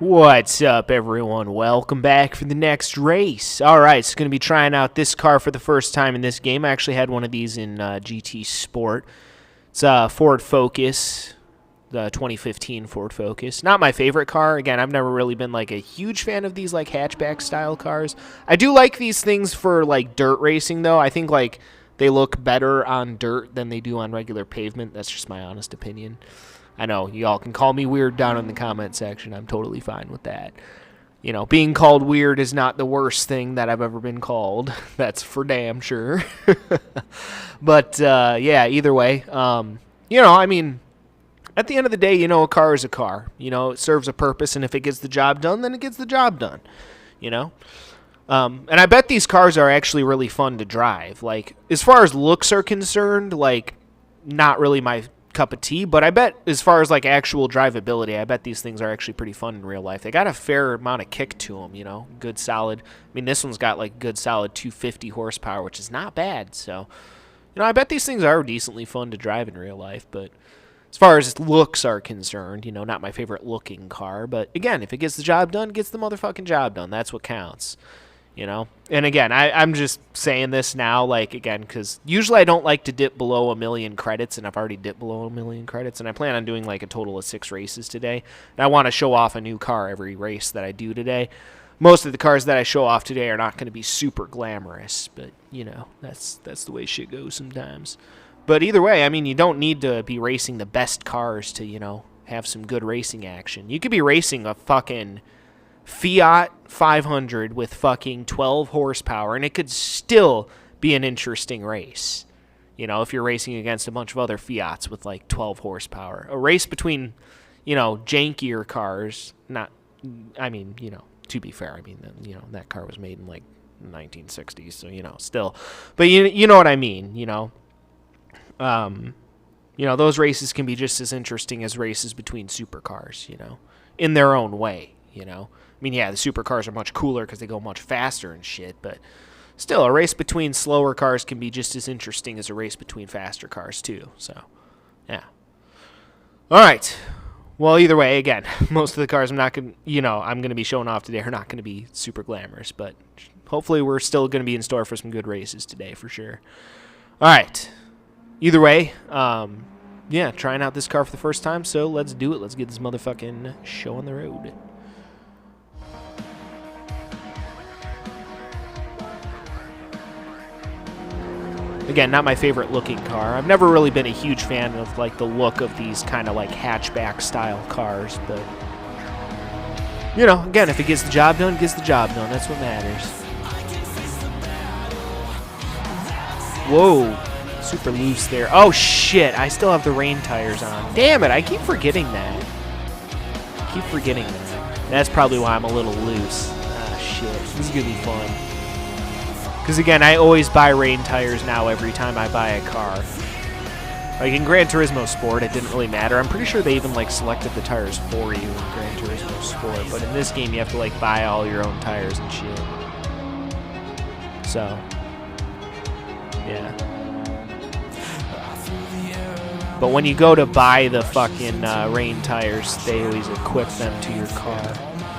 What's up, everyone? Welcome back for the next race. Alright, so going to be trying out this car for the first time in this game. I actually had one of these in GT Sport. It's a Ford Focus, the 2015 Ford Focus. Not my favorite car. Again, I've never really been like a huge fan of these like hatchback style cars. I do like these things for like dirt racing though. I think like they look better on dirt than they do on regular pavement. That's just my honest opinion. I know, y'all can call me weird down in the comment section. I'm totally fine with that. You know, being called weird is not the worst thing that I've ever been called. That's for damn sure. But, yeah, either way. You know, I mean, at the end of the day, you know, a car is a car. You know, it serves a purpose, and if it gets the job done, then it gets the job done. You know? And I bet these cars are actually really fun to drive. Like, as far as looks are concerned, like, not really my cup of tea, but I bet as far as like actual drivability, I bet these things are actually pretty fun in real life. They got a fair amount of kick to them, you know, good solid. I mean, this one's got like good solid 250 horsepower, which is not bad. So, you know, I bet these things are decently fun to drive in real life, but as far as looks are concerned, you know, not my favorite looking car, but again, if it gets the job done, it gets the motherfucking job done. That's what counts. You know, and again, I'm just saying this now, like, again, because usually I don't like to dip below 1 million credits, and I've already dipped below 1 million credits, and I plan on doing, like, a total of 6 races today. And I want to show off a new car every race that I do today. Most of the cars that I show off today are not going to be super glamorous, but, you know, that's the way shit goes sometimes. But either way, I mean, you don't need to be racing the best cars to, you know, have some good racing action. You could be racing a fucking Fiat 500 with fucking 12 horsepower, and it could still be an interesting race. You know, if you're racing against a bunch of other Fiats with like 12 horsepower. A race between, you know, jankier cars, not, I mean, you know, to be fair, I mean, you know, that car was made in like 1960s, so, you know, still. But you know what I mean, you know. You know, those races can be just as interesting as races between supercars, you know, in their own way, you know. I mean, yeah, the supercars are much cooler because they go much faster and shit, but still, a race between slower cars can be just as interesting as a race between faster cars, too. So, yeah. All right. Well, either way, again, most of the cars I'm going to be showing off today are not going to be super glamorous, but hopefully we're still going to be in store for some good races today, for sure. All right. Either way, yeah, trying out this car for the first time, so let's do it. Let's get this motherfucking show on the road. Again, not my favorite looking car. I've never really been a huge fan of like the look of these kind of like hatchback style cars, but you know, again, if it gets the job done, it gets the job done. That's what matters. Whoa, super loose there. Oh shit, I still have the rain tires on. Damn it, I keep forgetting that. That's probably why I'm a little loose. Ah shit, this is gonna be fun. Because, again, I always buy rain tires now every time I buy a car. Like, in Gran Turismo Sport, it didn't really matter. I'm pretty sure they even, like, selected the tires for you in Gran Turismo Sport. But in this game, you have to, like, buy all your own tires and shit. So, yeah. But when you go to buy the fucking rain tires, they always equip them to your car.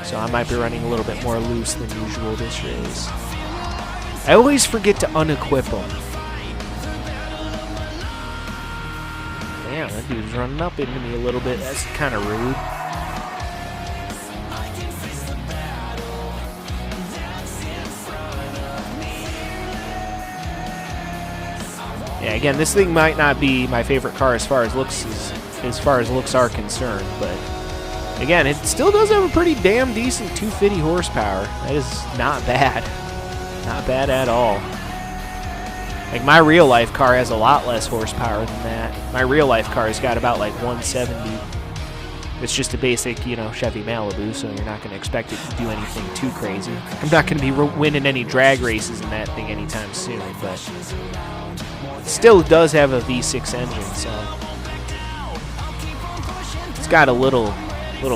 So I might be running a little bit more loose than usual this race. I always forget to unequip them. Damn, that dude's running up into me a little bit. That's kind of rude. Yeah, again, this thing might not be my favorite car as far as looks are concerned, but again, it still does have a pretty damn decent 250 horsepower. That is not bad. Not bad at all. Like, my real-life car has a lot less horsepower than that. My real-life car has got about, like, 170. It's just a basic, you know, Chevy Malibu, so you're not going to expect it to do anything too crazy. I'm not going to be winning any drag races in that thing anytime soon, but it still does have a V6 engine, so it's got a little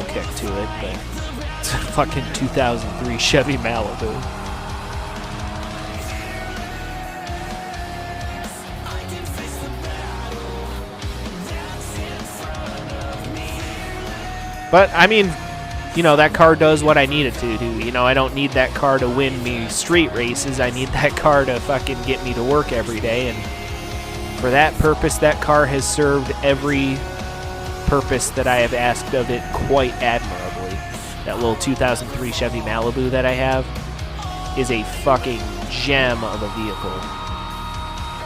kick to it, but it's a fucking 2003 Chevy Malibu. But, I mean, you know, that car does what I need it to do. You know, I don't need that car to win me street races. I need that car to fucking get me to work every day. And for that purpose, that car has served every purpose that I have asked of it quite admirably. That little 2003 Chevy Malibu that I have is a fucking gem of a vehicle.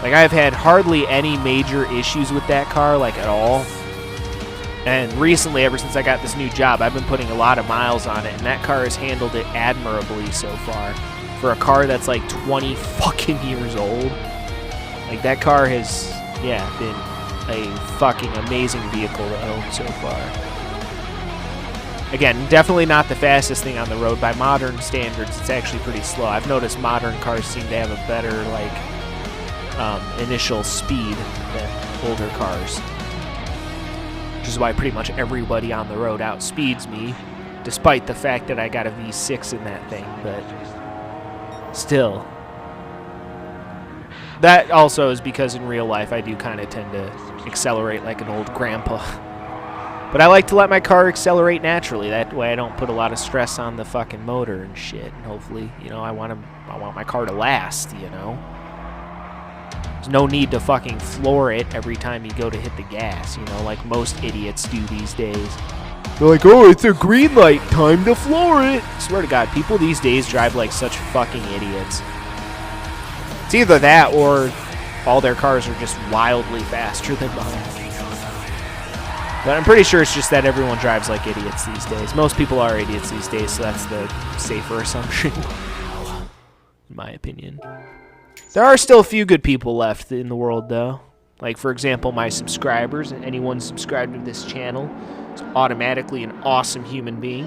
Like, I've had hardly any major issues with that car, like, at all. And recently, ever since I got this new job, I've been putting a lot of miles on it, and that car has handled it admirably so far. For a car that's like 20 fucking years old, like, that car has, yeah, been a fucking amazing vehicle to own so far. Again, definitely not the fastest thing on the road. By modern standards, it's actually pretty slow. I've noticed modern cars seem to have a better, like, initial speed than older cars. Which is why pretty much everybody on the road outspeeds me, despite the fact that I got a V6 in that thing, but still. That also is because in real life I do kind of tend to accelerate like an old grandpa. But I like to let my car accelerate naturally. That way I don't put a lot of stress on the fucking motor and shit. And hopefully, you know, I want my car to last, you know. There's no need to fucking floor it every time you go to hit the gas, you know, like most idiots do these days. They're like, oh, it's a green light, time to floor it. I swear to God, people these days drive like such fucking idiots. It's either that or all their cars are just wildly faster than mine. But I'm pretty sure it's just that everyone drives like idiots these days. Most people are idiots these days, so that's the safer assumption, in my opinion. There are still a few good people left in the world, though. Like, for example, my subscribers. Anyone subscribed to this channel is automatically an awesome human being.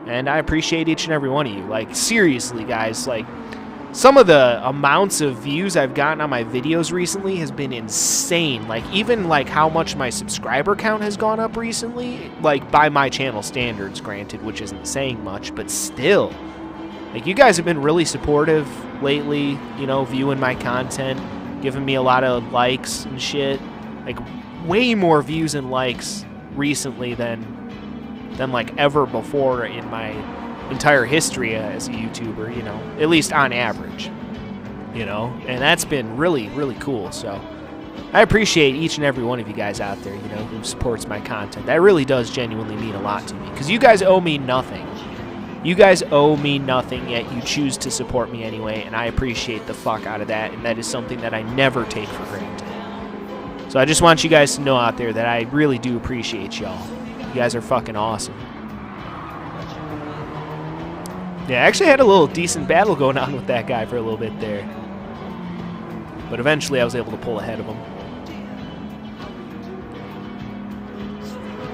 And I appreciate each and every one of you. Like, seriously, guys, like, some of the amounts of views I've gotten on my videos recently has been insane. Like, even, like, how much my subscriber count has gone up recently, like, by my channel standards, granted, which isn't saying much, but still. Like, you guys have been really supportive lately, you know, viewing my content, giving me a lot of likes and shit. Like, way more views and likes recently than like, ever before in my entire history as a YouTuber, you know, at least on average, you know, and that's been really, really cool. So I appreciate each and every one of you guys out there, you know, who supports my content. That really does genuinely mean a lot to me, because you guys owe me nothing. You guys owe me nothing, yet you choose to support me anyway, and I appreciate the fuck out of that, and that is something that I never take for granted. So I just want you guys to know out there that I really do appreciate y'all. You guys are fucking awesome. Yeah, I actually had a little decent battle going on with that guy for a little bit there. But eventually I was able to pull ahead of him.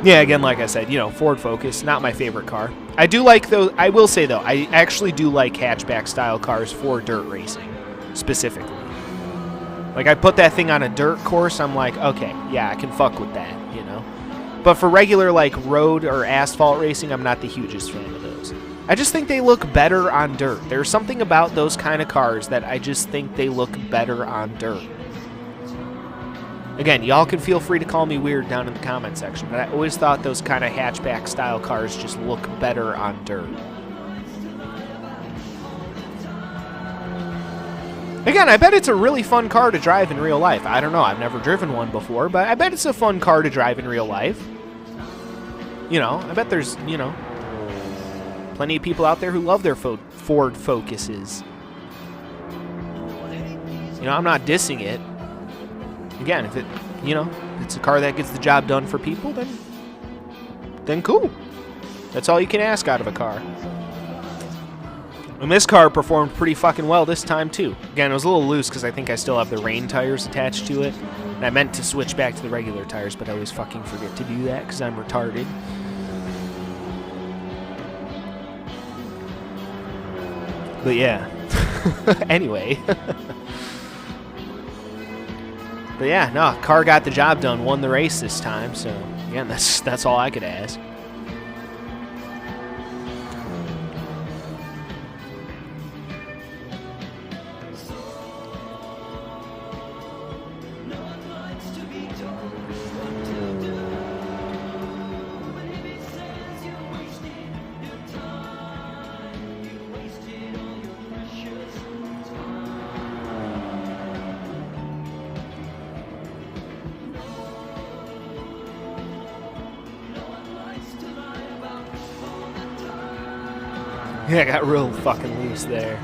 Yeah, again, like I said, you know, Ford Focus, not my favorite car. I do like, though, I will say, though, I actually do like hatchback-style cars for dirt racing, specifically. Like, I put that thing on a dirt course, I'm like, okay, yeah, I can fuck with that, you know? But for regular, like, road or asphalt racing, I'm not the hugest fan of those. I just think they look better on dirt. There's something about those kind of cars that I just think they look better on dirt. Again, y'all can feel free to call me weird down in the comment section, but I always thought those kind of hatchback-style cars just look better on dirt. Again, I bet it's a really fun car to drive in real life. I don't know, I've never driven one before, but I bet it's a fun car to drive in real life. You know, I bet there's, you know, plenty of people out there who love their Ford Focuses. You know, I'm not dissing it. Again, if it, you know, it's a car that gets the job done for people, then cool. That's all you can ask out of a car. And this car performed pretty fucking well this time, too. Again, it was a little loose because I think I still have the rain tires attached to it. And I meant to switch back to the regular tires, but I always fucking forget to do that because I'm retarded. But yeah. Anyway. But yeah, no, car got the job done, won the race this time, so again, that's all I could ask. Yeah, I got real fucking loose there.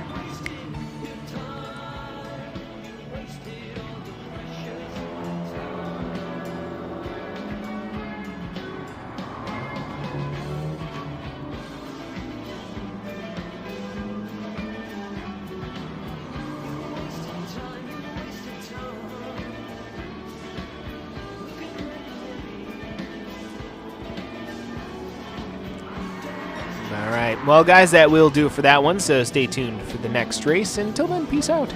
All right. Well, guys, that will do it for that one. So stay tuned for the next race. Until then, peace out.